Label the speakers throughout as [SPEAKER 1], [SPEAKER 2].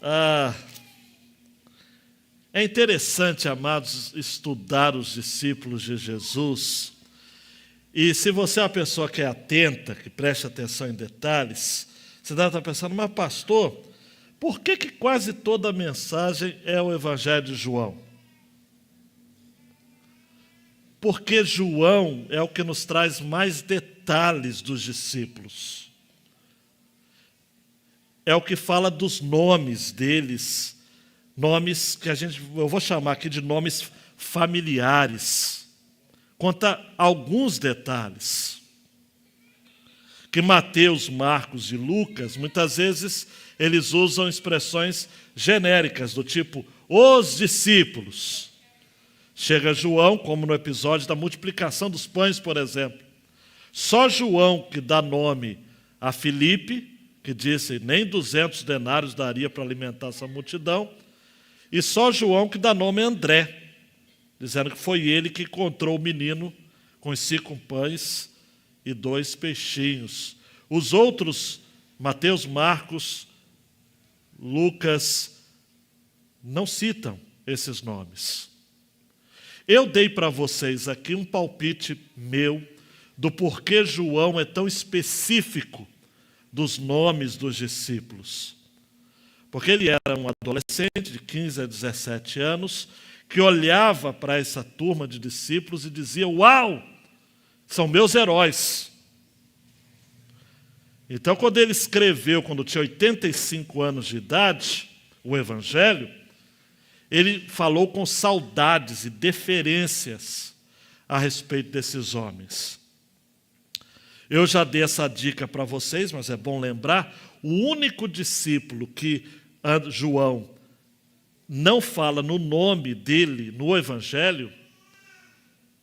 [SPEAKER 1] Ah, é interessante, amados, estudar os discípulos de Jesus. E se você é uma pessoa que é atenta, que presta atenção em detalhes, você deve estar pensando, mas pastor, por que quase toda a mensagem é o Evangelho de João? Porque João é o que nos traz mais detalhes dos discípulos. É o que fala dos nomes deles, nomes que eu vou chamar aqui de nomes familiares. Conta alguns detalhes. Que Mateus, Marcos e Lucas, muitas vezes, eles usam expressões genéricas, do tipo, os discípulos. Chega João, como no episódio da multiplicação dos pães, por exemplo. Só João que dá nome a Filipe, que disse nem 200 denários daria para alimentar essa multidão, e só João que dá nome a André, dizendo que foi ele que encontrou o menino com os 5 pães e 2 peixinhos. Os outros, Mateus, Marcos, Lucas, não citam esses nomes. Eu dei para vocês aqui um palpite meu do porquê João é tão específico dos nomes dos discípulos. Porque ele era um adolescente de 15 a 17 anos que olhava para essa turma de discípulos e dizia, uau, são meus heróis. Então, quando ele escreveu, quando tinha 85 anos de idade, o Evangelho, ele falou com saudades e deferências a respeito desses homens. Eu já dei essa dica para vocês, mas é bom lembrar, o único discípulo que João não fala no nome dele no Evangelho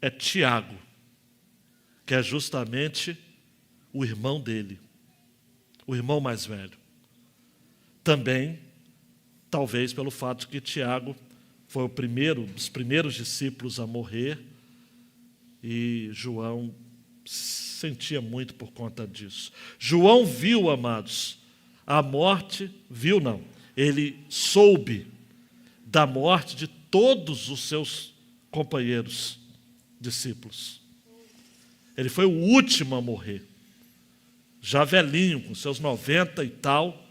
[SPEAKER 1] é Tiago, que é justamente o irmão dele, o irmão mais velho. Também, talvez pelo fato de que Tiago foi dos primeiros discípulos a morrer, e João sentia muito por conta disso. João viu, amados, a morte, viu não, ele soube da morte de todos os seus companheiros discípulos. Ele foi o último a morrer. Já velhinho, com seus 90 e tal,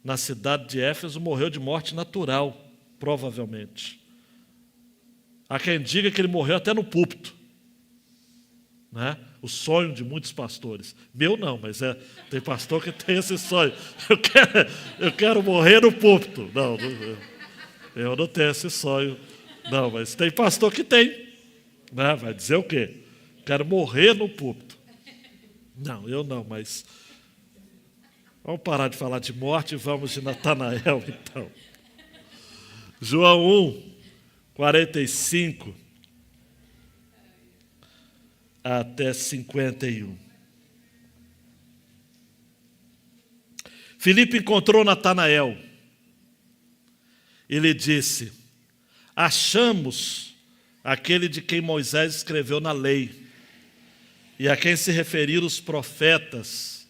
[SPEAKER 1] na cidade de Éfeso, morreu de morte natural, provavelmente. Há quem diga que ele morreu até no púlpito, né? O sonho de muitos pastores. Meu não, mas tem pastor que tem esse sonho. Eu quero morrer no púlpito. Não, eu não tenho esse sonho. Não, mas tem pastor que tem. Né? Vai dizer o quê? Quero morrer no púlpito. Não, eu não, mas... Vamos parar de falar de morte e vamos de Natanael, então. João 1, 45 até 51. Filipe encontrou Natanael. Ele disse, achamos aquele de quem Moisés escreveu na lei, e a quem se referiram os profetas,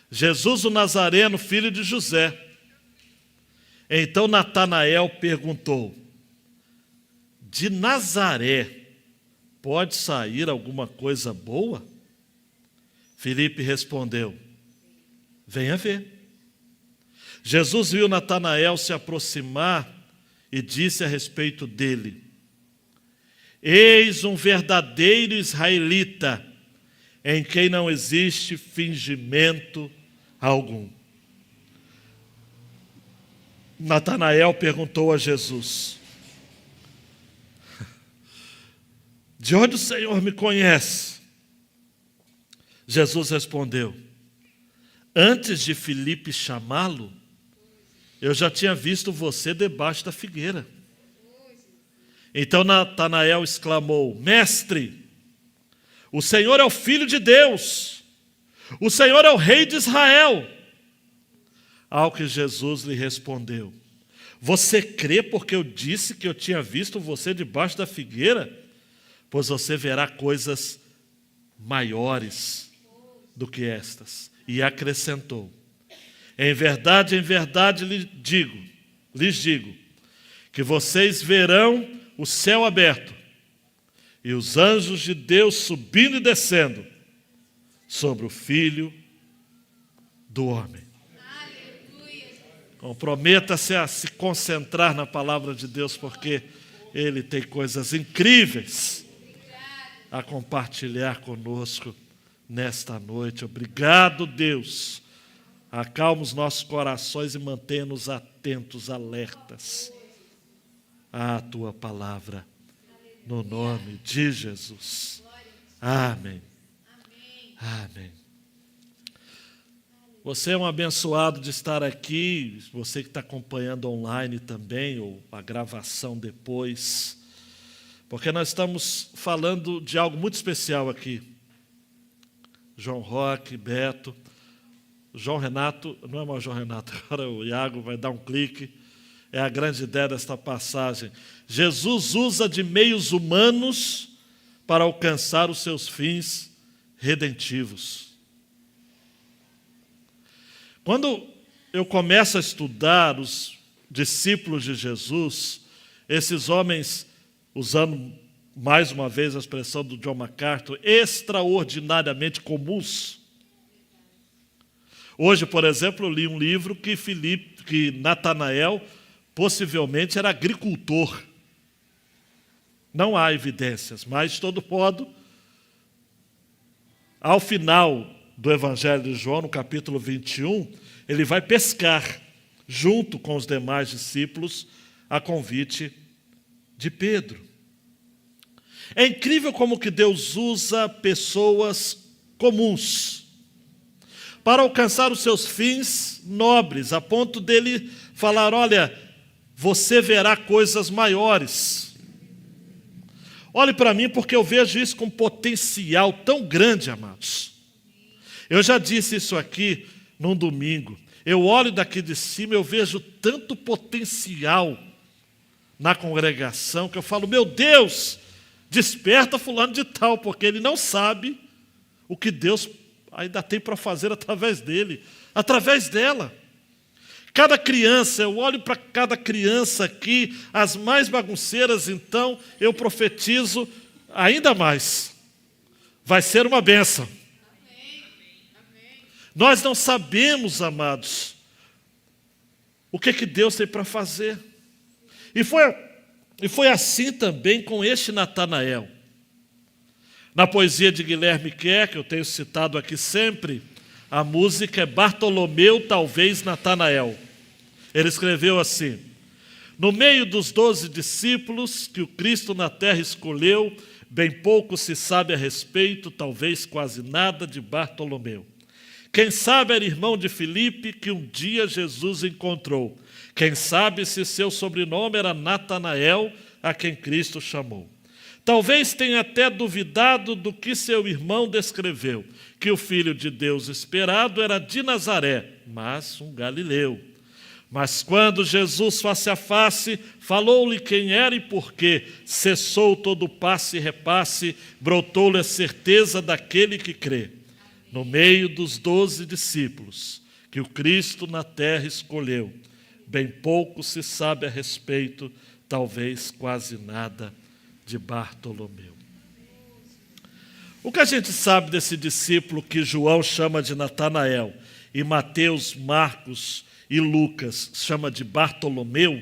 [SPEAKER 1] Jesus o Nazareno, filho de José. Então Natanael perguntou, de Nazaré pode sair alguma coisa boa? Filipe respondeu, venha ver. Jesus viu Natanael se aproximar e disse a respeito dele, eis um verdadeiro israelita, em quem não existe fingimento algum. Natanael perguntou a Jesus, de onde o Senhor me conhece? Jesus respondeu, antes de Filipe chamá-lo, eu já tinha visto você debaixo da figueira. Então Natanael exclamou, mestre, o Senhor é o Filho de Deus, o Senhor é o Rei de Israel. Ao que Jesus lhe respondeu, você crê porque eu disse que eu tinha visto você debaixo da figueira? Pois você verá coisas maiores do que estas. E acrescentou, em verdade lhe digo, lhes digo, que vocês verão o céu aberto e os anjos de Deus subindo e descendo sobre o Filho do Homem. Comprometa-se a se concentrar na palavra de Deus, porque Ele tem coisas incríveis a compartilhar conosco nesta noite. Obrigado, Deus. Acalma os nossos corações e mantenha-nos atentos, alertas à Tua palavra. No nome de Jesus. Amém. Amém. Você é um abençoado de estar aqui, você que está acompanhando online também, ou a gravação depois, porque nós estamos falando de algo muito especial aqui. João Roque, Beto, João Renato, não é mais João Renato, agora o Iago vai dar um clique, é a grande ideia desta passagem. Jesus usa de meios humanos para alcançar os seus fins redentivos. Quando eu começo a estudar os discípulos de Jesus, esses homens, usando mais uma vez a expressão do John MacArthur, extraordinariamente comuns. Hoje, por exemplo, eu li um livro que Natanael possivelmente era agricultor. Não há evidências, mas, de todo modo, ao final do Evangelho de João, no capítulo 21, ele vai pescar, junto com os demais discípulos, a convite de Pedro. É incrível como que Deus usa pessoas comuns para alcançar os seus fins nobres, a ponto dele falar, olha, você verá coisas maiores. Olhe para mim, porque eu vejo isso com potencial tão grande, amados. Eu já disse isso aqui num domingo. Eu olho daqui de cima, eu vejo tanto potencial na congregação, que eu falo, meu Deus, desperta fulano de tal, porque ele não sabe o que Deus ainda tem para fazer através dele, através dela. Cada criança, eu olho para cada criança aqui, as mais bagunceiras, então, eu profetizo ainda mais. Vai ser uma bênção. Nós não sabemos, amados, o que Deus tem para fazer. E foi assim também com este Natanael. Na poesia de Guilherme Kerr, que eu tenho citado aqui sempre, a música é Bartolomeu, talvez Natanael. Ele escreveu assim, no meio dos 12 discípulos que o Cristo na terra escolheu, bem pouco se sabe a respeito, talvez quase nada, de Bartolomeu. Quem sabe era irmão de Filipe, que um dia Jesus encontrou. Quem sabe se seu sobrenome era Natanael, a quem Cristo chamou. Talvez tenha até duvidado do que seu irmão descreveu, que o Filho de Deus esperado era de Nazaré, mas um galileu. Mas quando Jesus, face a face, falou-lhe quem era e por quê, cessou todo o passe e repasse, brotou-lhe a certeza daquele que crê. No meio dos 12 discípulos que o Cristo na terra escolheu, bem pouco se sabe a respeito, talvez quase nada, de Bartolomeu. O que a gente sabe desse discípulo que João chama de Natanael e Mateus, Marcos e Lucas chama de Bartolomeu,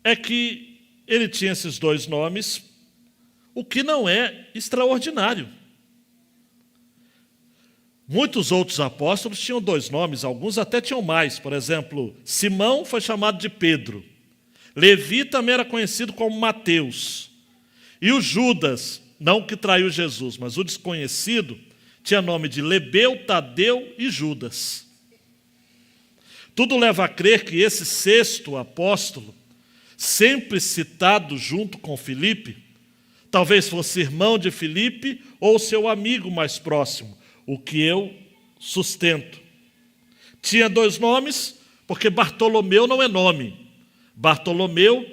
[SPEAKER 1] é que ele tinha esses dois nomes, o que não é extraordinário. Muitos outros apóstolos tinham dois nomes, alguns até tinham mais. Por exemplo, Simão foi chamado de Pedro. Levi também era conhecido como Mateus. E o Judas, não o que traiu Jesus, mas o desconhecido, tinha nome de Lebeu, Tadeu e Judas. Tudo leva a crer que esse sexto apóstolo, sempre citado junto com Filipe, talvez fosse irmão de Filipe ou seu amigo mais próximo, o que eu sustento. Tinha dois nomes, porque Bartolomeu não é nome. Bartolomeu,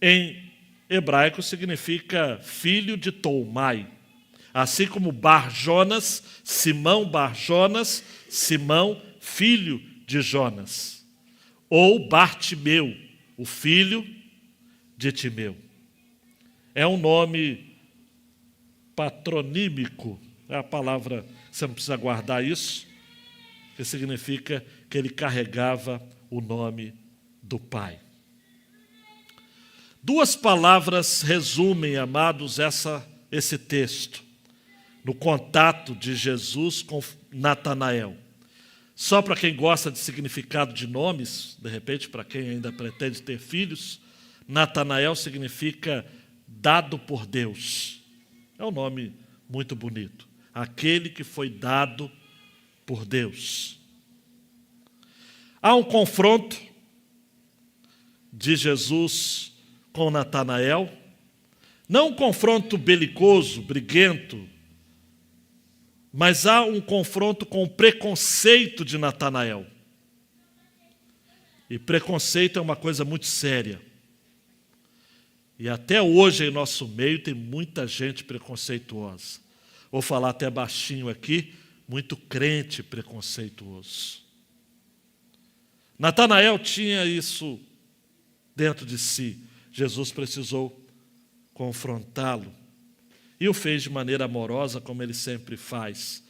[SPEAKER 1] em hebraico, significa filho de Tolmai. Assim como Bar-Jonas, Simão Bar-Jonas, Simão, filho de Jonas. ou Bartimeu, o filho de Timeu. É um nome patronímico, é a palavra, você não precisa guardar isso, que significa que ele carregava o nome do Pai. Duas palavras resumem, amados, esse texto, no contato de Jesus com Natanael. Só para quem gosta de significado de nomes, de repente para quem ainda pretende ter filhos, Natanael significa dado por Deus. É um nome muito bonito. Aquele que foi dado por Deus. Há um confronto de Jesus com Natanael, não um confronto belicoso, briguento, mas há um confronto com o preconceito de Natanael. E preconceito é uma coisa muito séria. E até hoje em nosso meio tem muita gente preconceituosa. Vou falar até baixinho aqui, muito crente preconceituoso. Natanael tinha isso dentro de si. Jesus precisou confrontá-lo. E o fez de maneira amorosa, como ele sempre faz.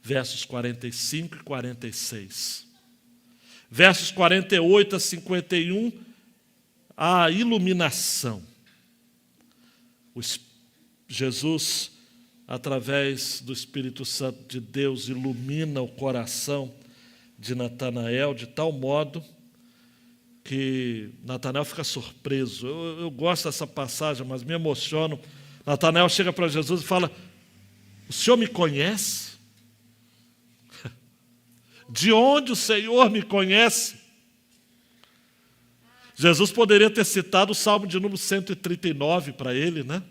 [SPEAKER 1] Versos 45 e 46. Versos 48 a 51, a iluminação. Jesus, através do Espírito Santo de Deus, ilumina o coração de Natanael de tal modo que Natanael fica surpreso. Eu gosto dessa passagem, mas me emociono. Natanael chega para Jesus e fala: o Senhor me conhece? De onde o Senhor me conhece? Jesus poderia ter citado o Salmo de número 139 para ele, né?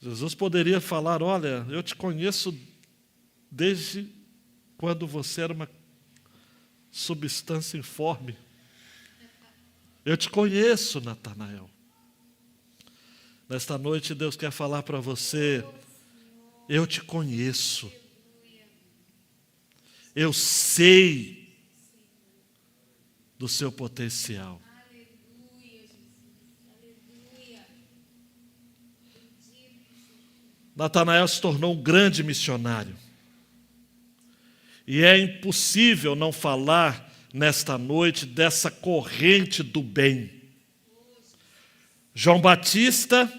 [SPEAKER 1] Jesus poderia falar: olha, eu te conheço desde quando você era uma substância informe. Eu te conheço, Natanael. Nesta noite Deus quer falar para você: eu te conheço. Eu sei do seu potencial. Natanael se tornou um grande missionário. E é impossível não falar nesta noite dessa corrente do bem. João Batista,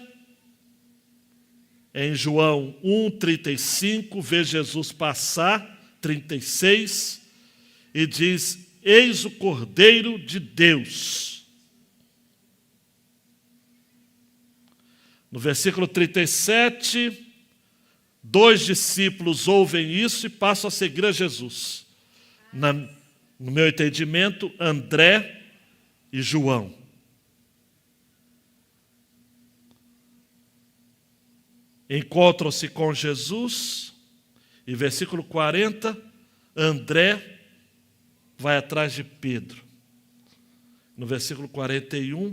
[SPEAKER 1] em João 1,35, vê Jesus passar, 36, e diz: eis o Cordeiro de Deus. No versículo 37, 2 discípulos ouvem isso e passam a seguir a Jesus. No meu entendimento, André e João. Encontram-se com Jesus, e versículo 40, André vai atrás de Pedro. No versículo 41,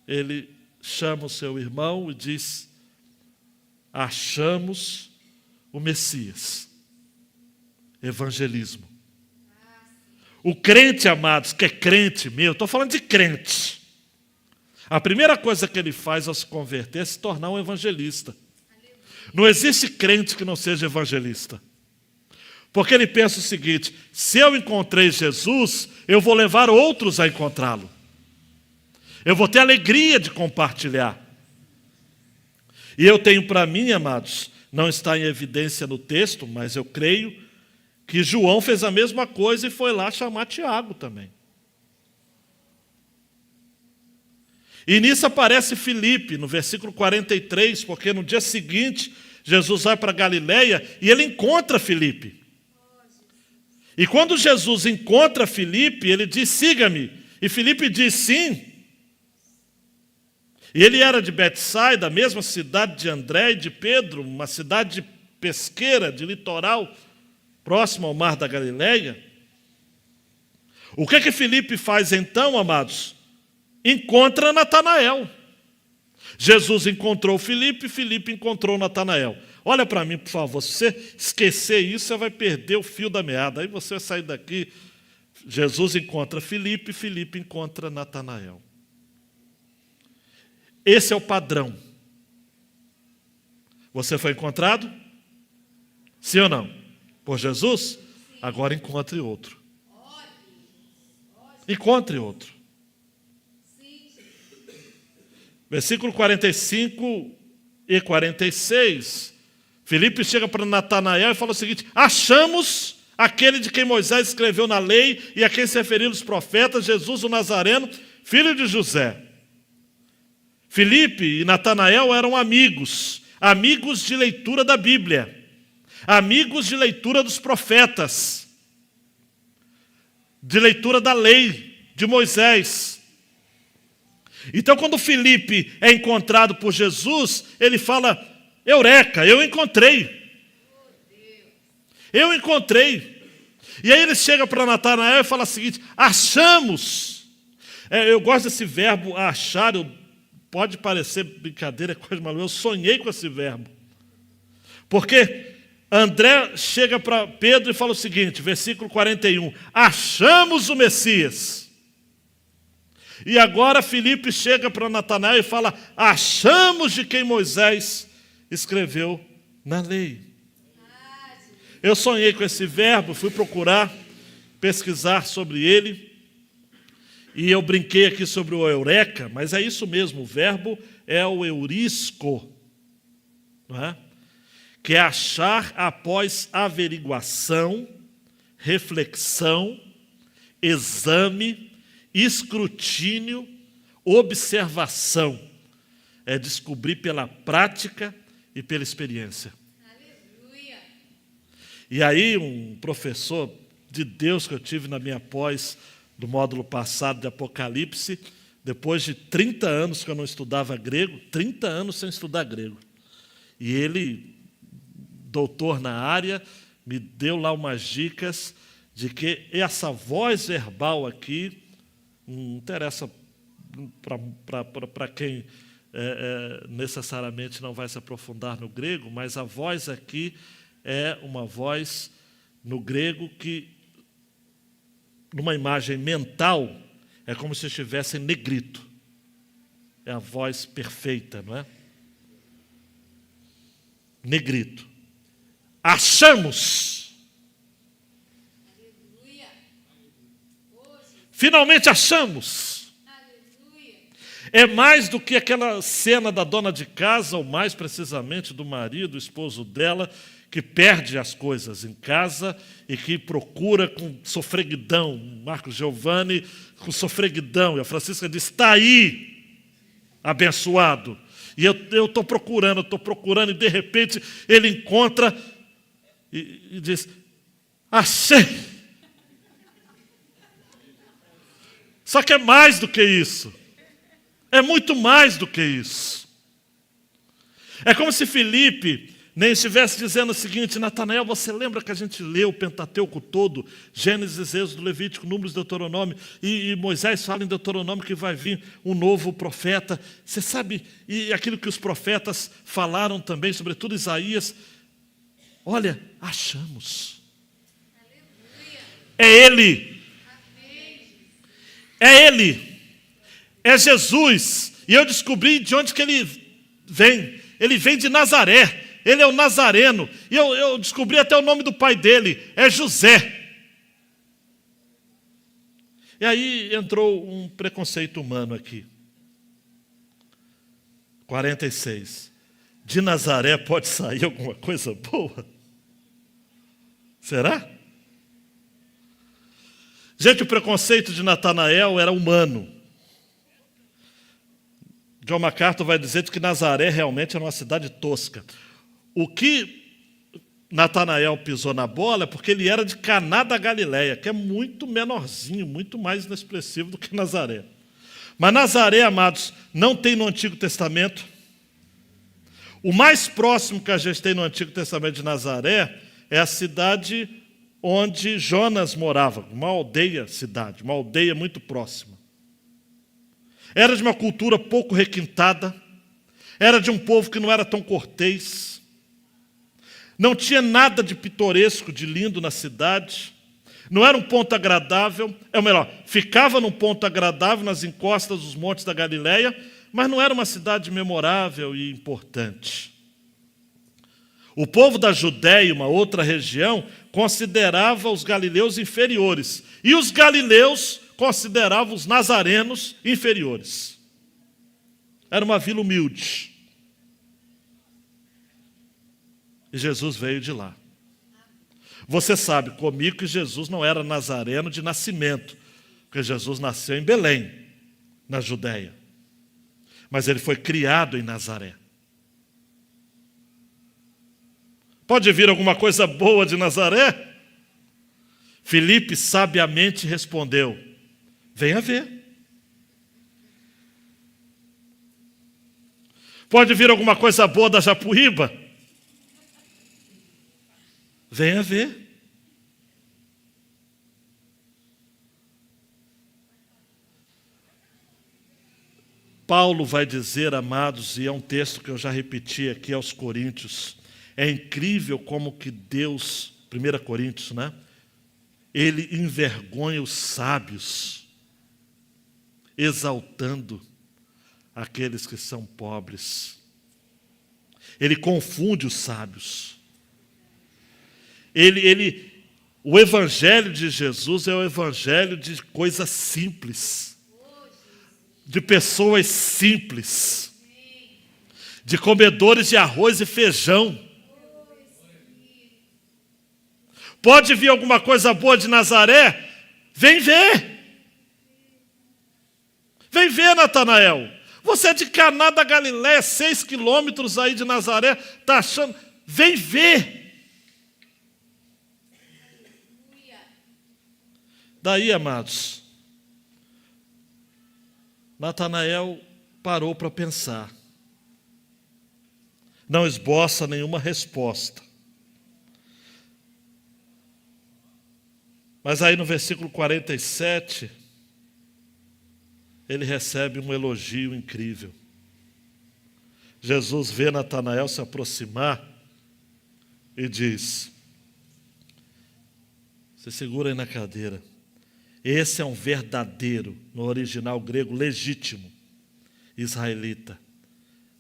[SPEAKER 1] ele chama o seu irmão e diz: achamos o Messias. Evangelismo. O crente, amados, que é crente mesmo, estou falando de crente. A primeira coisa que ele faz ao se converter é se tornar um evangelista. Não existe crente que não seja evangelista. Porque ele pensa o seguinte: se eu encontrei Jesus, eu vou levar outros a encontrá-lo. Eu vou ter alegria de compartilhar. E eu tenho para mim, amados, não está em evidência no texto, mas eu creio que João fez a mesma coisa e foi lá chamar Tiago também. E nisso aparece Filipe, no versículo 43, porque no dia seguinte, Jesus vai para Galileia e ele encontra Filipe. E quando Jesus encontra Filipe, ele diz: siga-me. E Filipe diz: sim. E ele era de Betsaida, a mesma cidade de André e de Pedro, uma cidade pesqueira, de litoral, próximo ao mar da Galileia. O que Filipe faz então, amados? Encontra Natanael. Jesus encontrou Filipe, Filipe encontrou Natanael. Olha para mim, por favor. Se você esquecer isso, você vai perder o fio da meada. Aí você vai sair daqui Jesus encontra Filipe, Filipe encontra Natanael. Esse é o padrão. Você foi encontrado? Sim ou não? Por Jesus? Agora encontre outro. Encontre outro. Versículo 45 e 46. Filipe chega para Natanael e fala o seguinte: achamos aquele de quem Moisés escreveu na lei e a quem se referiram os profetas, Jesus o Nazareno, filho de José. Filipe e Natanael eram amigos de leitura da Bíblia, amigos de leitura dos profetas, de leitura da lei de Moisés. Então, quando Filipe é encontrado por Jesus, ele fala: Eureka, eu encontrei. Eu encontrei. E aí ele chega para Natanael e fala o seguinte: achamos. Eu gosto desse verbo achar, pode parecer brincadeira, coisa maluca, eu sonhei com esse verbo. Porque André chega para Pedro e fala o seguinte, versículo 41, achamos o Messias. E agora Filipe chega para Natanael e fala, achamos de quem Moisés escreveu na lei. Eu sonhei com esse verbo, fui procurar, pesquisar sobre ele, e eu brinquei aqui sobre o eureka, mas é isso mesmo, o verbo é o eurisco, não é? Que é achar após averiguação, reflexão, exame, escrutínio, observação. É descobrir pela prática e pela experiência. Aleluia. E aí um professor de Deus que eu tive na minha pós do módulo passado de Apocalipse, depois de 30 anos que eu não estudava grego, 30 anos sem estudar grego. E ele, doutor na área, me deu lá umas dicas de que essa voz verbal aqui, não interessa para quem necessariamente não vai se aprofundar no grego, mas a voz aqui é uma voz no grego que, numa imagem mental, é como se estivesse em negrito. É a voz perfeita, não é? Negrito. Achamos. Aleluia. Finalmente achamos. Aleluia. É mais do que aquela cena da dona de casa, ou mais precisamente do marido, do esposo dela, que perde as coisas em casa e que procura com sofreguidão. Marcos Giovanni com sofreguidão. E a Francisca diz, está aí, abençoado. E eu estou procurando, e de repente ele encontra e diz, achei. Só que é mais do que isso. É muito mais do que isso. É como se Filipe nem estivesse dizendo o seguinte, Natanael, você lembra que a gente leu o Pentateuco todo, Gênesis, Êxodo, Levítico, Números, Deuteronômio, e Moisés fala em Deuteronômio que vai vir um novo profeta. Você sabe, e aquilo que os profetas falaram também, sobretudo Isaías, olha, achamos. Aleluia. É Ele. É Ele. É Jesus. E eu descobri de onde que Ele vem. Ele vem de Nazaré. Ele é o Nazareno. E eu descobri até o nome do pai dele. É José. E aí entrou um preconceito humano aqui. 46. De Nazaré pode sair alguma coisa boa? Será? Gente, o preconceito de Natanael era humano. John MacArthur vai dizer que Nazaré realmente era uma cidade tosca. O que Natanael pisou na bola é porque ele era de Caná da Galileia, que é muito menorzinho, muito mais inexpressivo do que Nazaré. Mas Nazaré, amados, não tem no Antigo Testamento. O mais próximo que a gente tem no Antigo Testamento de Nazaré é a cidade onde Jonas morava, uma aldeia-cidade, uma aldeia muito próxima. Era de uma cultura pouco requintada, era de um povo que não era tão cortês, não tinha nada de pitoresco, de lindo na cidade, Não era um ponto agradável, ou melhor, ficava num ponto agradável nas encostas dos montes da Galileia, mas não era uma cidade memorável e importante. O povo da Judéia, uma outra região, considerava os galileus inferiores, e os galileus consideravam os nazarenos inferiores. Era uma vila humilde. E Jesus veio de lá. Você sabe comigo que Jesus não era nazareno de nascimento, porque Jesus nasceu em Belém, na Judéia. Mas ele foi criado em Nazaré. Pode vir alguma coisa boa de Nazaré? Filipe sabiamente respondeu: venha ver. Pode vir alguma coisa boa da Japuíba? Venha ver. Paulo vai dizer, amados, e é um texto que eu já repeti aqui aos Coríntios, é incrível como que Deus, 1 Coríntios, né? Ele envergonha os sábios, exaltando aqueles que são pobres. Ele confunde os sábios. O evangelho de Jesus é o evangelho de coisas simples, de pessoas simples, de comedores de arroz e feijão. Pode vir alguma coisa boa de Nazaré? Vem ver. Vem ver, Natanael. Você é de Caná da Galileia, 6 quilômetros aí de Nazaré, está achando? Vem ver. Daí, amados, Natanael parou para pensar. Não esboça nenhuma resposta. Mas aí no versículo 47, ele recebe um elogio incrível. Jesus vê Natanael se aproximar e diz: se segura aí na cadeira. Esse é um verdadeiro, no original grego, legítimo israelita.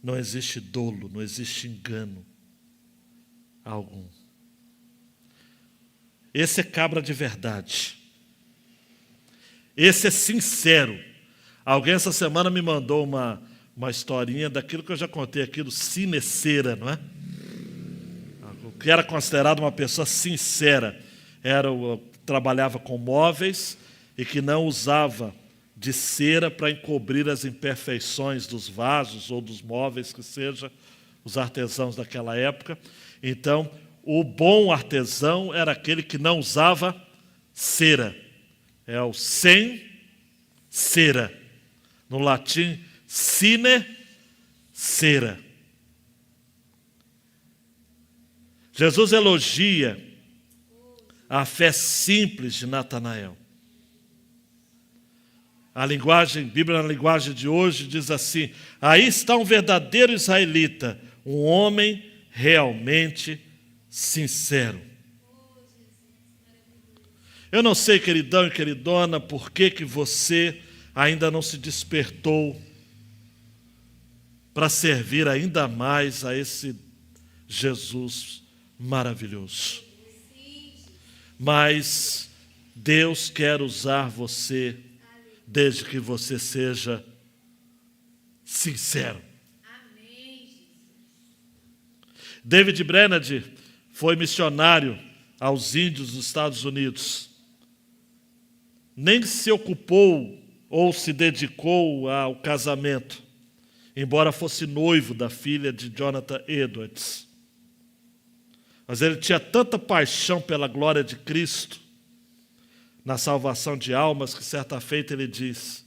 [SPEAKER 1] Não existe dolo, não existe engano algum. Esse é cabra de verdade. Esse é sincero. Alguém essa semana me mandou uma historinha daquilo que eu já contei aqui, do Cine-Cera, não é? O que era considerado uma pessoa sincera. Trabalhava com móveis e que não usava de cera para encobrir as imperfeições dos vasos ou dos móveis, que seja, os artesãos daquela época. Então, o bom artesão era aquele que não usava cera. É o sem cera. No latim, sine cera. Jesus elogia a fé simples de Natanael. A Bíblia na linguagem de hoje diz assim: aí está um verdadeiro israelita, um homem realmente sincero. Eu não sei, queridão e queridona, por que você ainda não se despertou para servir ainda mais a esse Jesus maravilhoso. Mas Deus quer usar você desde que você seja sincero. David Brainerd foi missionário aos índios dos Estados Unidos. Nem se ocupou ou se dedicou ao casamento, embora fosse noivo da filha de Jonathan Edwards. Mas ele tinha tanta paixão pela glória de Cristo, na salvação de almas, que certa feita ele diz: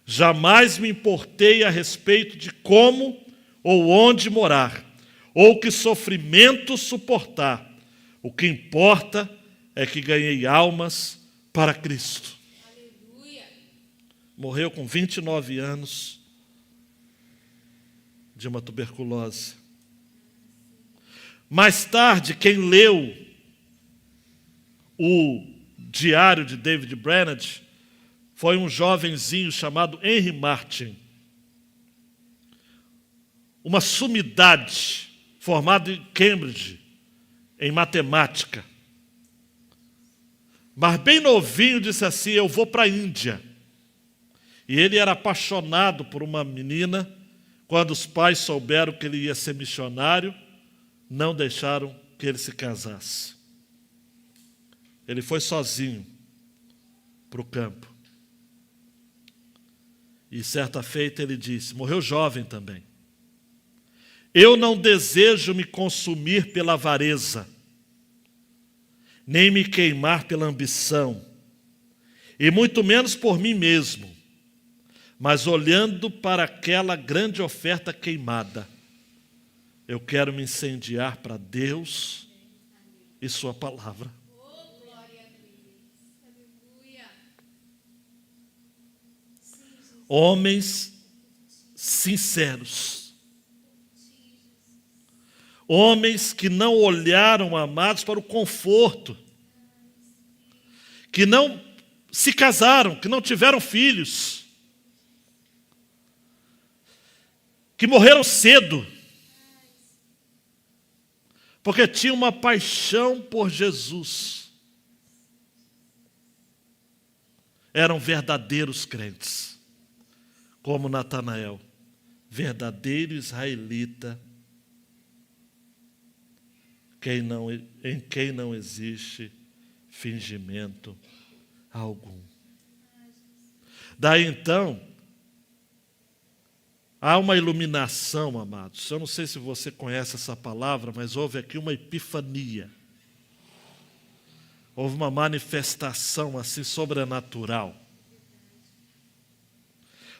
[SPEAKER 1] jamais me importei a respeito de como ou onde morar, ou que sofrimento suportar. O que importa é que ganhei almas para Cristo. Aleluia. Morreu com 29 anos de uma tuberculose. Mais tarde, quem leu o diário de David Brainerd foi um jovenzinho chamado Henry Martin. Uma sumidade, formado em Cambridge, em matemática. Mas bem novinho disse assim, eu vou para a Índia. E ele era apaixonado por uma menina. Quando os pais souberam que ele ia ser missionário, não deixaram que ele se casasse. Ele foi sozinho para o campo. E certa feita ele disse, morreu jovem também. Eu não desejo me consumir pela avareza, nem me queimar pela ambição, e muito menos por mim mesmo, mas olhando para aquela grande oferta queimada, eu quero me incendiar para Deus e sua palavra. Homens sinceros. Homens que não olharam, amados, para o conforto. Que não se casaram, que não tiveram filhos. Que morreram cedo. Porque tinham uma paixão por Jesus. Eram verdadeiros crentes. Como Natanael, verdadeiro israelita, em quem não existe fingimento algum. Daí então, há uma iluminação, amados. Eu não sei se você conhece essa palavra, mas houve aqui uma epifania. Houve uma manifestação assim sobrenatural.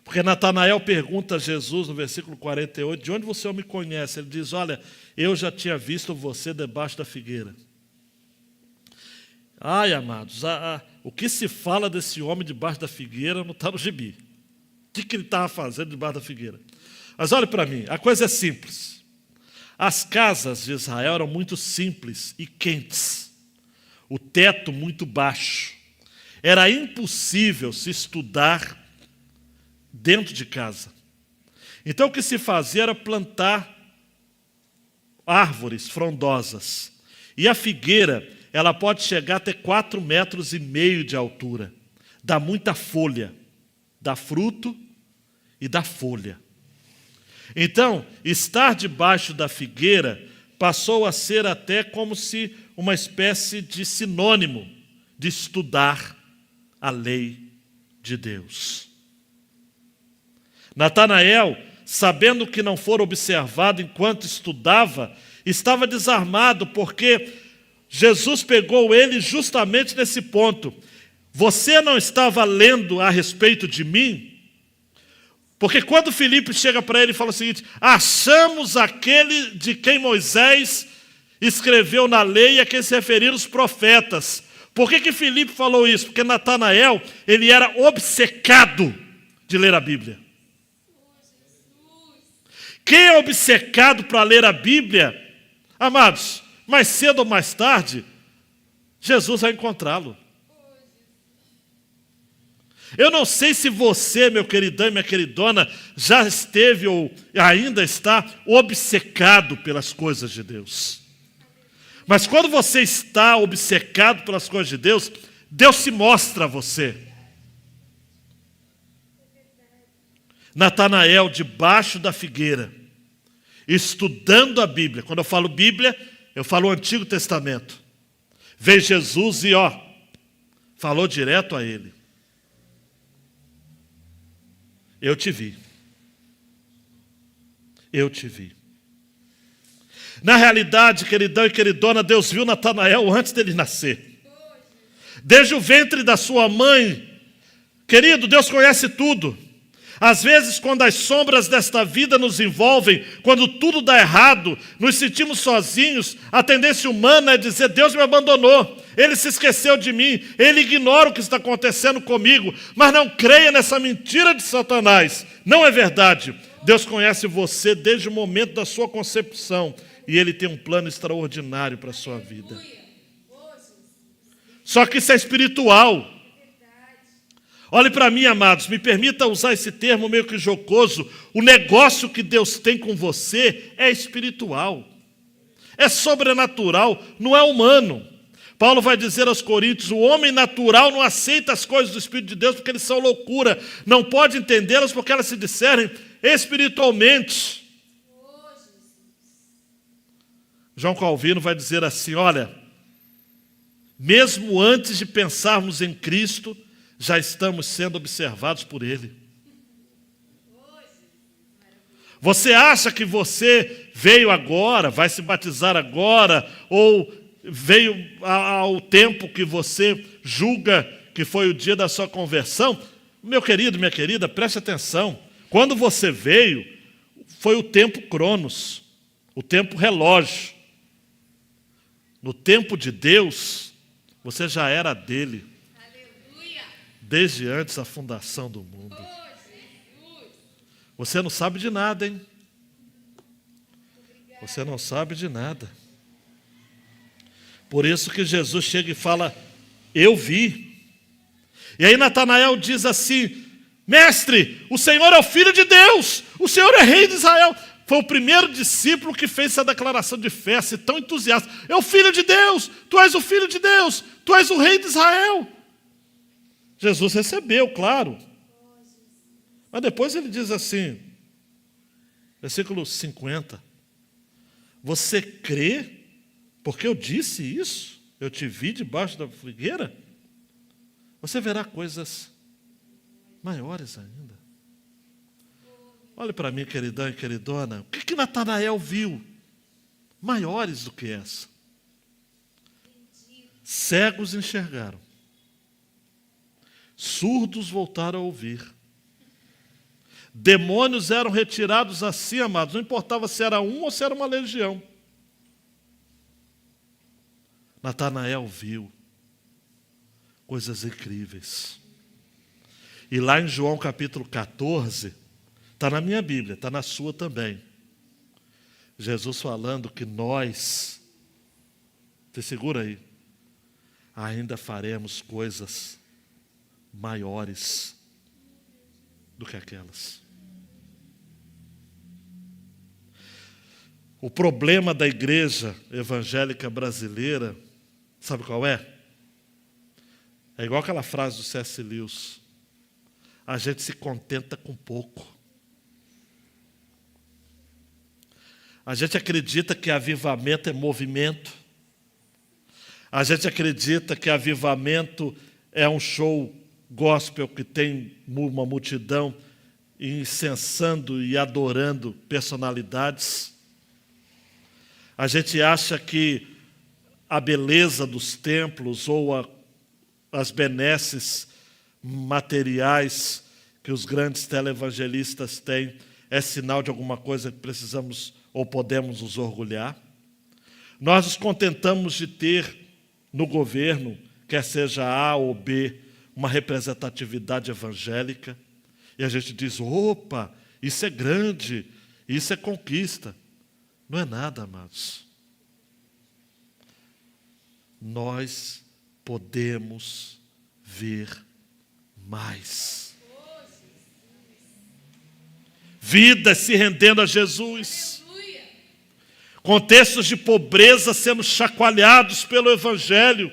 [SPEAKER 1] Porque Natanael pergunta a Jesus no versículo 48, de onde você me conhece? Ele diz, olha, eu já tinha visto você debaixo da figueira. Ai, amados, o que se fala desse homem debaixo da figueira não está no gibi. O que ele estava fazendo debaixo da figueira? Mas olhe para mim, a coisa é simples. As casas de Israel eram muito simples e quentes. O teto muito baixo. Era impossível se estudar dentro de casa. Então o que se fazia era plantar árvores frondosas. E a figueira, ela pode chegar até 4,5 metros de altura. Dá muita folha. Dá fruto e dá folha. Então, estar debaixo da figueira passou a ser até como se uma espécie de sinônimo de estudar a lei de Deus. Natanael, sabendo que não fora observado enquanto estudava, estava desarmado, porque Jesus pegou ele justamente nesse ponto. Você não estava lendo a respeito de mim? Porque quando Filipe chega para ele e fala o seguinte, achamos aquele de quem Moisés escreveu na lei e a quem se referiram os profetas. Por que Filipe falou isso? Porque Natanael, ele era obcecado de ler a Bíblia. Quem é obcecado para ler a Bíblia, amados, mais cedo ou mais tarde, Jesus vai encontrá-lo. Eu não sei se você, meu queridão e minha queridona, já esteve ou ainda está obcecado pelas coisas de Deus. Mas quando você está obcecado pelas coisas de Deus, Deus se mostra a você. Natanael, debaixo da figueira, estudando a Bíblia. Quando eu falo Bíblia, eu falo o Antigo Testamento. Veio Jesus e, falou direto a ele. Eu te vi. Eu te vi. Na realidade, queridão e queridona, Deus viu Natanael antes dele nascer. Desde o ventre da sua mãe. Querido, Deus conhece tudo. Às vezes, quando as sombras desta vida nos envolvem, quando tudo dá errado, nos sentimos sozinhos, a tendência humana é dizer, Deus me abandonou, Ele se esqueceu de mim, Ele ignora o que está acontecendo comigo. Mas não creia nessa mentira de Satanás, não é verdade. Deus conhece você desde o momento da sua concepção e Ele tem um plano extraordinário para a sua vida. Só que isso é espiritual. Olhe para mim, amados, me permita usar esse termo meio que jocoso. O negócio que Deus tem com você é espiritual, é sobrenatural, não é humano. Paulo vai dizer aos Coríntios, o homem natural não aceita as coisas do Espírito de Deus porque eles são loucura, não pode entendê-las porque elas se discernem espiritualmente. João Calvino vai dizer assim, olha, mesmo antes de pensarmos em Cristo, já estamos sendo observados por Ele. Você acha que você veio agora, vai se batizar agora, ou veio ao tempo que você julga que foi o dia da sua conversão? Meu querido, minha querida, preste atenção. Quando você veio, foi o tempo cronos, o tempo relógio. No tempo de Deus, você já era dele. Desde antes da fundação do mundo. Você não sabe de nada, hein? Você não sabe de nada. Por isso que Jesus chega e fala, eu vi. E aí Natanael diz assim, mestre, o Senhor é o Filho de Deus, o Senhor é Rei de Israel. Foi o primeiro discípulo que fez essa declaração de fé, assim, tão entusiasta. É o Filho de Deus, tu és o Filho de Deus, tu és o Rei de Israel. Jesus recebeu, claro. Mas depois ele diz assim, versículo 50, você crê porque eu disse isso? Eu te vi debaixo da figueira? Você verá coisas maiores ainda. Olhe para mim, queridão e queridona, o que Natanael viu? Maiores do que essa. Cegos enxergaram. Surdos voltaram a ouvir. Demônios eram retirados assim, amados. Não importava se era um ou se era uma legião. Natanael viu coisas incríveis. E lá em João capítulo 14, está na minha Bíblia, está na sua também. Jesus falando que nós, você segura aí, ainda faremos coisas maiores do que aquelas. O problema da igreja evangélica brasileira, sabe qual é? É igual aquela frase do C.S. Lewis, a gente se contenta com pouco. A gente acredita que avivamento é movimento. A gente acredita que avivamento é um show gospel que tem uma multidão incensando e adorando personalidades. A gente acha que a beleza dos templos ou as benesses materiais que os grandes televangelistas têm é sinal de alguma coisa que precisamos ou podemos nos orgulhar. Nós nos contentamos de ter no governo, quer seja A ou B, uma representatividade evangélica, e a gente diz, opa, isso é grande, isso é conquista. Não é nada, amados. Nós podemos ver mais. Vidas se rendendo a Jesus. Contextos de pobreza sendo chacoalhados pelo Evangelho.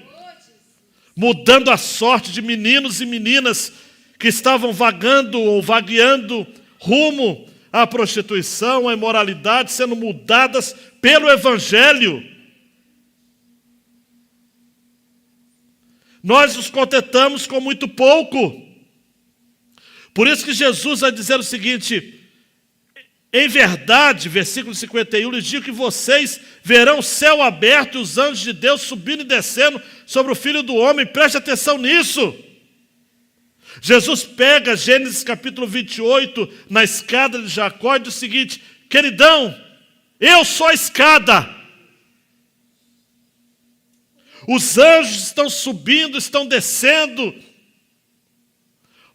[SPEAKER 1] Mudando a sorte de meninos e meninas que estavam vagando ou vagueando rumo à prostituição, à imoralidade, sendo mudadas pelo Evangelho. Nós nos contentamos com muito pouco. Por isso que Jesus vai dizer o seguinte, em verdade, versículo 51, lhes digo que vocês verão o céu aberto e os anjos de Deus subindo e descendo sobre o Filho do Homem. Preste atenção nisso. Jesus pega Gênesis capítulo 28, na escada de Jacó, e diz o seguinte, queridão, eu sou a escada. Os anjos estão subindo, estão descendo,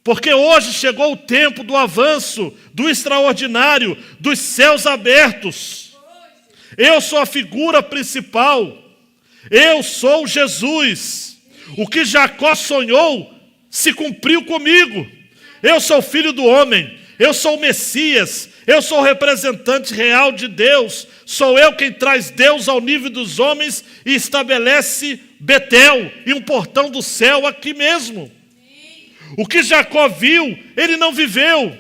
[SPEAKER 1] porque hoje chegou o tempo do avanço, do extraordinário, dos céus abertos. Eu sou a figura principal. Eu sou Jesus. O que Jacó sonhou se cumpriu comigo. Eu sou filho do homem, eu sou o Messias, eu sou o representante real de Deus. Sou eu quem traz Deus ao nível dos homens e estabelece Betel e um portão do céu aqui mesmo. O que Jacó viu, ele não viveu.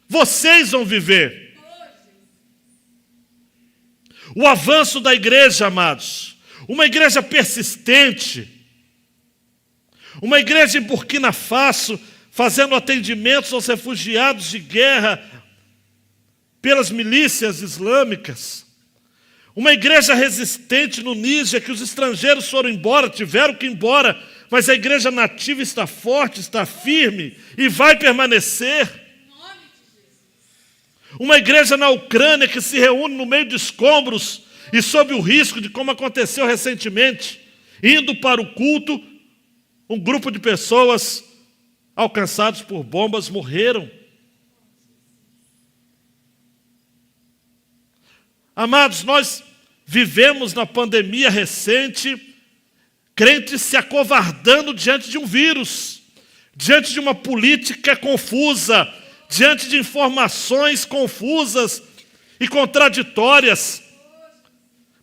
[SPEAKER 1] Vocês vão viver. O avanço da igreja, amados. Uma igreja persistente. Uma igreja em Burkina Faso, fazendo atendimentos aos refugiados de guerra pelas milícias islâmicas. Uma igreja resistente no Níger, que os estrangeiros foram embora, tiveram que ir embora, mas a igreja nativa está forte, está firme e vai permanecer. Uma igreja na Ucrânia que se reúne no meio de escombros e sob o risco de, como aconteceu recentemente, indo para o culto, um grupo de pessoas alcançados por bombas morreram. Amados, nós vivemos na pandemia recente, crentes se acovardando diante de um vírus, diante de uma política confusa, diante de informações confusas e contraditórias.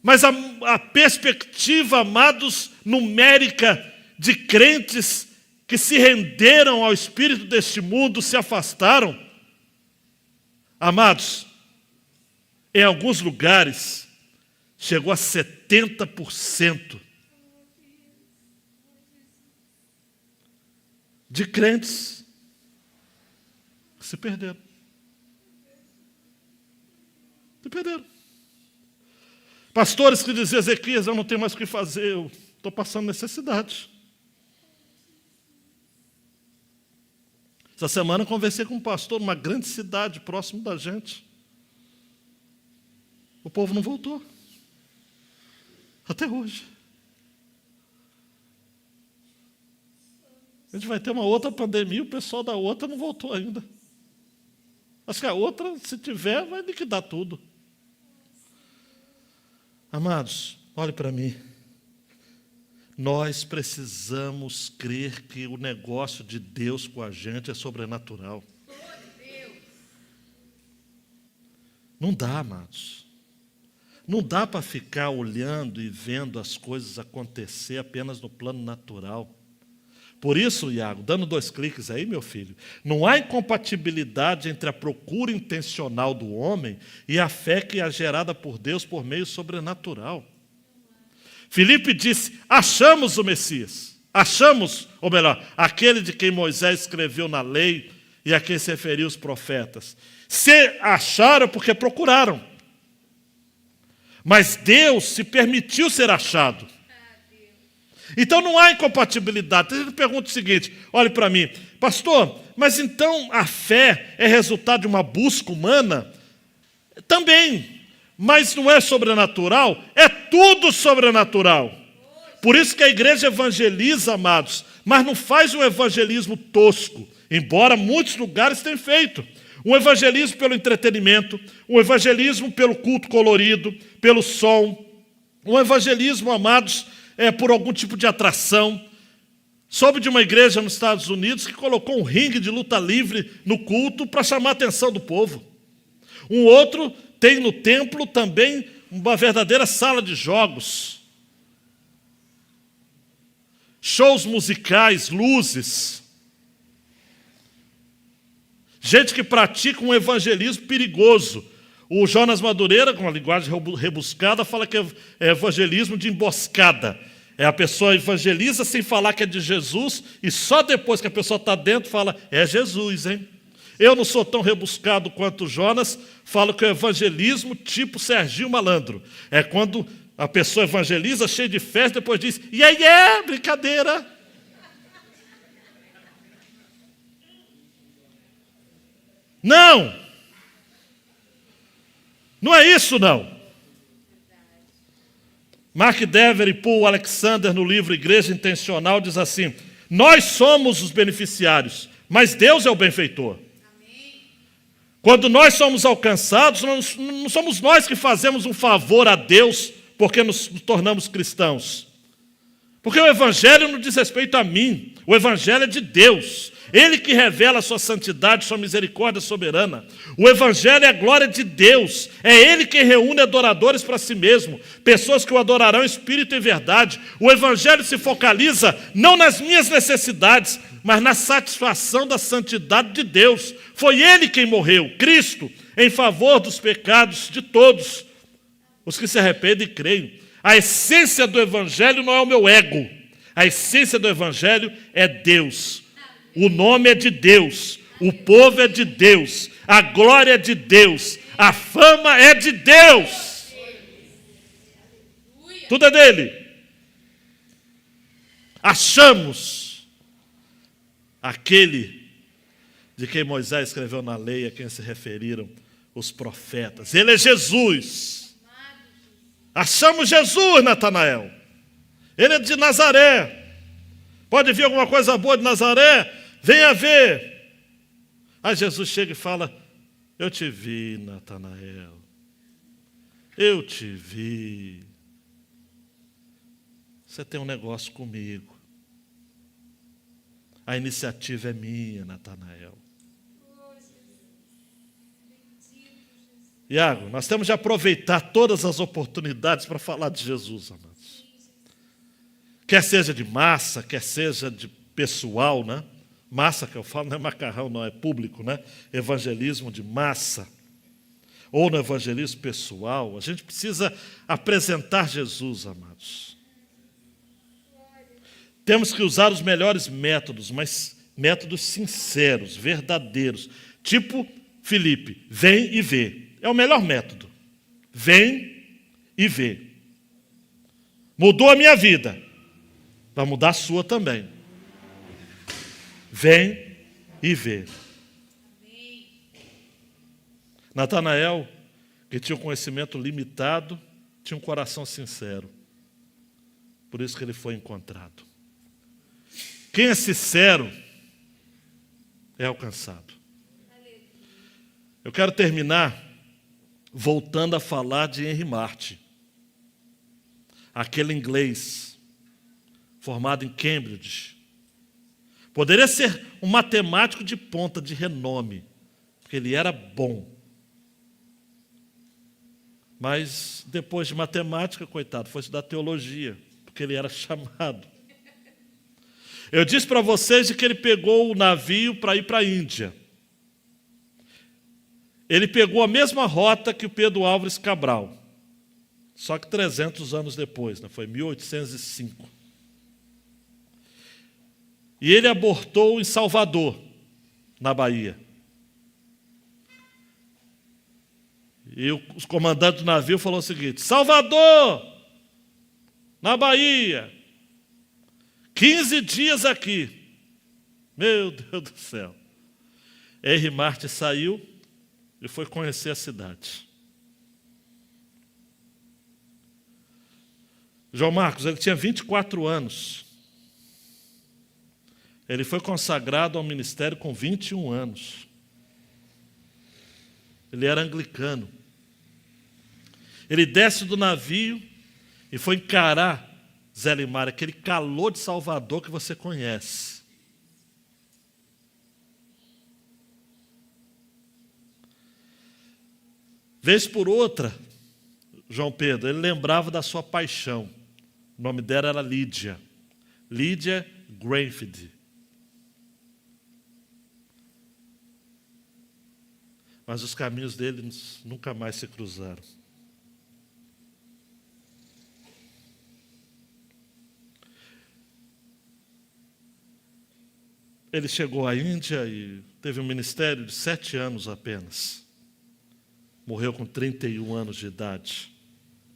[SPEAKER 1] Mas a perspectiva, amados, numérica de crentes que se renderam ao espírito deste mundo, se afastaram. Amados, em alguns lugares, chegou a 70% de crentes que se perderam. Se perderam. Pastores que diziam, Ezequias, eu não tenho mais o que fazer, eu estou passando necessidade. Essa semana eu conversei com um pastor numa grande cidade próximo da gente. O povo não voltou. Até hoje. A gente vai ter uma outra pandemia, o pessoal da outra não voltou ainda. Acho que a outra, se tiver, vai liquidar tudo. Amados, olhe para mim. Nós precisamos crer que o negócio de Deus com a gente é sobrenatural. Não dá, amados. Não dá para ficar olhando e vendo as coisas acontecer apenas no plano natural. Por isso, Iago, dando 2 cliques aí, meu filho, não há incompatibilidade entre a procura intencional do homem e a fé que é gerada por Deus por meio sobrenatural. Filipe disse, achamos o Messias. Achamos, ou melhor, aquele de quem Moisés escreveu na lei e a quem se referiu os profetas. Se acharam porque procuraram. Mas Deus se permitiu ser achado. Então não há incompatibilidade. Ele pergunta o seguinte, olhe para mim, pastor, mas então a fé é resultado de uma busca humana? Também, mas não é sobrenatural? É tudo sobrenatural. Por isso que a igreja evangeliza, amados, mas não faz um evangelismo tosco, embora muitos lugares tenham feito. Um evangelismo pelo entretenimento, um evangelismo pelo culto colorido, pelo som, um evangelismo, amados, por algum tipo de atração. Soube de uma igreja nos Estados Unidos que colocou um ringue de luta livre no culto para chamar a atenção do povo. Um outro tem no templo também uma verdadeira sala de jogos. Shows musicais, luzes. Gente que pratica um evangelismo perigoso. O Jonas Madureira, com uma linguagem rebuscada, fala que é evangelismo de emboscada. A pessoa evangeliza sem falar que é de Jesus, e só depois que a pessoa está dentro fala, é Jesus, hein? Eu não sou tão rebuscado quanto o Jonas, falo que é o evangelismo tipo Serginho Malandro. É quando a pessoa evangeliza, cheia de fé, depois diz, brincadeira. Não! Não é isso, não. Mark Dever e Paul Alexander, no livro Igreja Intencional, diz assim, nós somos os beneficiários, mas Deus é o benfeitor. Amém. Quando nós somos alcançados, não somos nós que fazemos um favor a Deus porque nos tornamos cristãos. Porque o Evangelho não diz respeito a mim, o Evangelho é de Deus. Ele que revela a sua santidade, sua misericórdia soberana. O Evangelho é a glória de Deus. É Ele que reúne adoradores para si mesmo, pessoas que o adorarão em espírito e verdade. O Evangelho se focaliza não nas minhas necessidades, mas na satisfação da santidade de Deus. Foi Ele quem morreu, Cristo, em favor dos pecados de todos os que se arrependem e creem. A essência do Evangelho não é o meu ego. A essência do Evangelho é Deus. O nome é de Deus. O povo é de Deus. A glória é de Deus. A fama é de Deus. Tudo é dele. Achamos aquele de quem Moisés escreveu na lei, a quem se referiram os profetas. Ele é Jesus. Achamos Jesus, Natanael. Ele é de Nazaré. Pode vir alguma coisa boa de Nazaré? Venha ver. Aí Jesus chega e fala: eu te vi, Natanael. Eu te vi. Você tem um negócio comigo. A iniciativa é minha, Natanael. Iago, nós temos de aproveitar todas as oportunidades para falar de Jesus, amados. Quer seja de massa, quer seja de pessoal, né? Massa que eu falo não é macarrão, não, é público, né? Evangelismo de massa. Ou no evangelismo pessoal. A gente precisa apresentar Jesus, amados. Temos que usar os melhores métodos, mas métodos sinceros, verdadeiros. Tipo Filipe, vem e vê. É o melhor método. Vem e vê. Mudou a minha vida. Vai mudar a sua também. Vem e vê. Natanael, que tinha um conhecimento limitado, tinha um coração sincero. Por isso que ele foi encontrado. Quem é sincero é alcançado. Eu quero terminar voltando a falar de Henry Martyn, aquele inglês formado em Cambridge. Poderia ser um matemático de ponta, de renome, porque ele era bom. Mas depois de matemática, coitado, foi estudar teologia, porque ele era chamado. Eu disse para vocês de que ele pegou o navio para ir para a Índia. Ele pegou a mesma rota que o Pedro Álvares Cabral, só que 300 anos depois, né? Foi 1805. E ele abortou em Salvador, na Bahia. E o comandante do navio falou o seguinte: Salvador, na Bahia, 15 dias aqui. Meu Deus do céu. Henry Martyn saiu e foi conhecer a cidade. João Marcos, ele tinha 24 anos. Ele foi consagrado ao ministério com 21 anos. Ele era anglicano. Ele desce do navio e foi encarar Zé Limar, aquele calor de Salvador que você conhece. Vez por outra, João Pedro, ele lembrava da sua paixão. O nome dela era Lídia. Lídia Granfield. Mas os caminhos deles nunca mais se cruzaram. Ele chegou à Índia e teve um ministério de 7 anos apenas. Morreu com 31 anos de idade.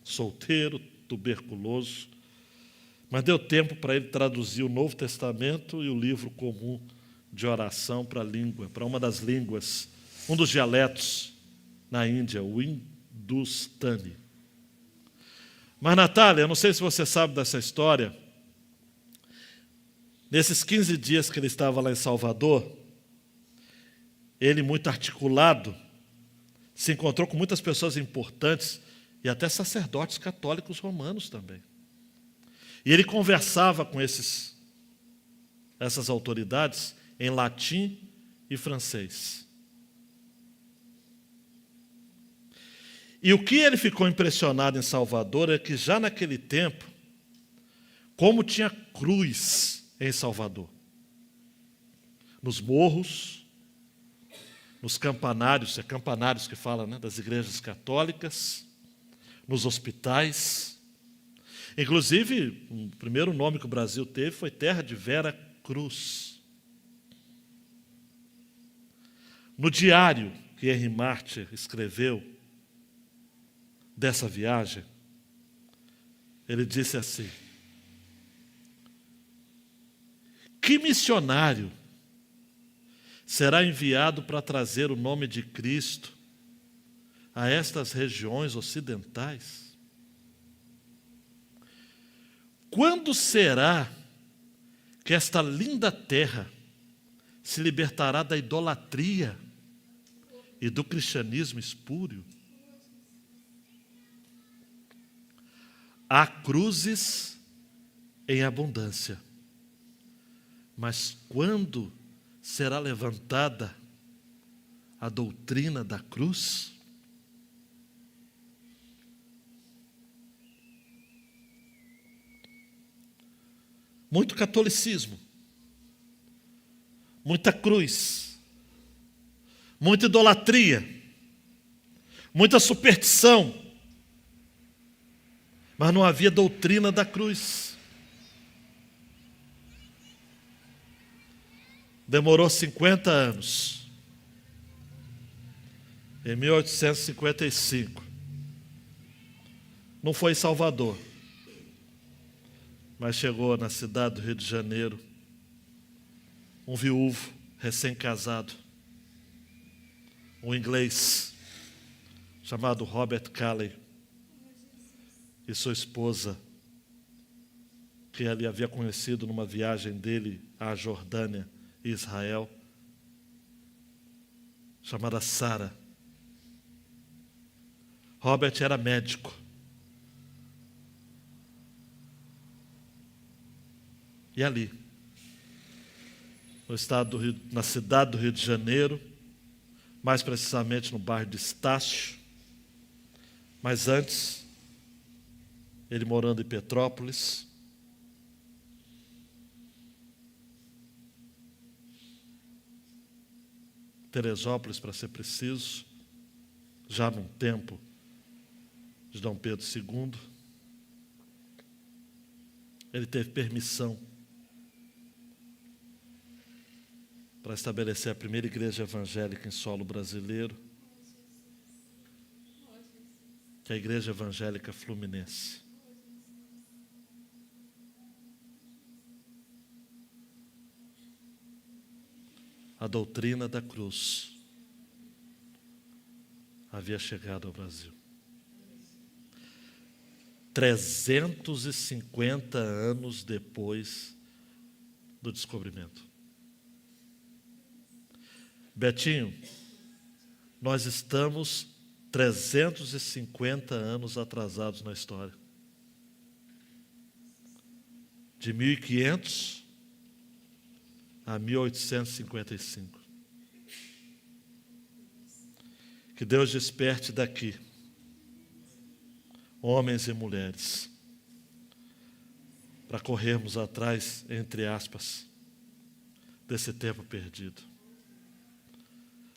[SPEAKER 1] Solteiro, tuberculoso. Mas deu tempo para ele traduzir o Novo Testamento e o livro comum de oração para a língua, para uma das línguas, um dos dialetos na Índia, o Hindustani. Mas, Natália, eu não sei se você sabe dessa história. Nesses 15 dias que ele estava lá em Salvador, ele, muito articulado, se encontrou com muitas pessoas importantes e até sacerdotes católicos romanos também. E ele conversava com essas autoridades em latim e francês. E o que ele ficou impressionado em Salvador é que já naquele tempo, como tinha cruz em Salvador, nos morros, nos campanários, é campanários que fala, né, das igrejas católicas, nos hospitais. Inclusive, o primeiro nome que o Brasil teve foi Terra de Vera Cruz. No diário que Henri Martyr escreveu dessa viagem, ele disse assim: que missionário será enviado para trazer o nome de Cristo a estas regiões ocidentais? Quando será que esta linda terra se libertará da idolatria e do cristianismo espúrio? Há cruzes em abundância, mas quando será levantada a doutrina da cruz? Muito catolicismo, muita cruz, muita idolatria, muita superstição, mas não havia doutrina da cruz. Demorou 50 anos. Em 1855. Não foi em Salvador, mas chegou na cidade do Rio de Janeiro um viúvo, recém-casado, um inglês, chamado Robert Calley, e sua esposa, que ele havia conhecido numa viagem dele à Jordânia e Israel, chamada Sara. Robert era médico. E ali, na cidade do Rio de Janeiro, mais precisamente no bairro de Estácio, mas antes, ele morando em Petrópolis, Teresópolis, para ser preciso, já num tempo de Dom Pedro II, ele teve permissão para estabelecer a primeira igreja evangélica em solo brasileiro, que é a Igreja Evangélica Fluminense. A doutrina da cruz havia chegado ao Brasil. 350 anos depois do descobrimento. Betinho, nós estamos 350 anos atrasados na história. De 1500 a 1855. Que Deus desperte daqui homens e mulheres para corrermos atrás, entre aspas, desse tempo perdido.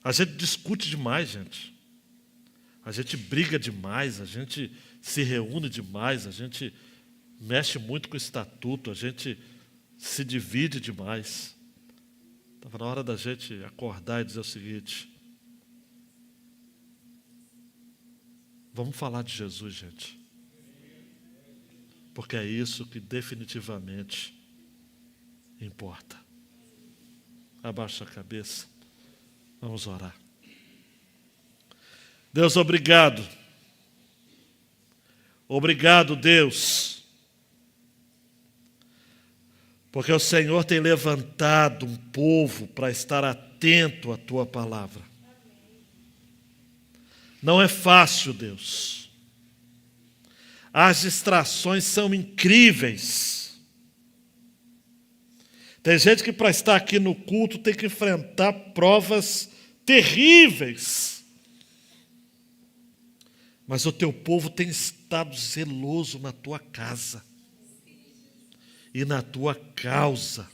[SPEAKER 1] A gente discute demais, gente. A gente briga demais, a gente se reúne demais, a gente mexe muito com o estatuto, a gente se divide demais. Estava na hora da gente acordar e dizer o seguinte: vamos falar de Jesus, gente. Porque é isso que definitivamente importa. Abaixa a cabeça. Vamos orar. Deus, obrigado. Obrigado, Deus. Porque o Senhor tem levantado um povo para estar atento à Tua palavra. Não é fácil, Deus. As distrações são incríveis. Tem gente que para estar aqui no culto tem que enfrentar provas terríveis. Mas o teu povo tem estado zeloso na tua casa e na tua causa.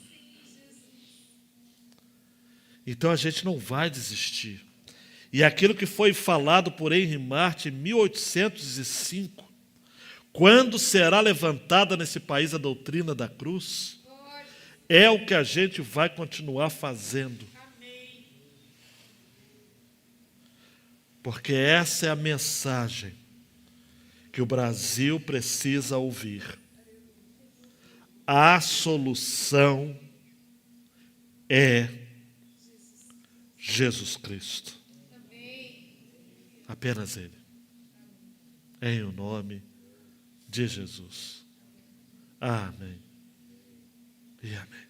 [SPEAKER 1] Então a gente não vai desistir. E aquilo que foi falado por Henry Martin em 1805, quando será levantada nesse país a doutrina da cruz, é o que a gente vai continuar fazendo. Porque essa é a mensagem que o Brasil precisa ouvir. A solução é Jesus Cristo. Apenas Ele. Em o nome de Jesus. Amém. E amém.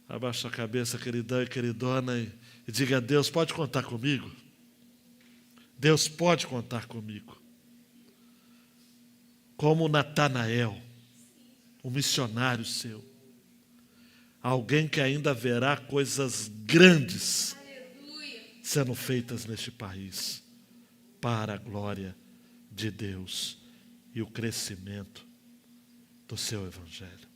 [SPEAKER 1] Abaixa a cabeça, queridão e queridona, e diga a Deus, pode contar comigo? Deus pode contar comigo. Como Natanael, um missionário seu. Alguém que ainda verá coisas grandes sendo feitas neste país, para a glória de Deus e o crescimento do seu Evangelho.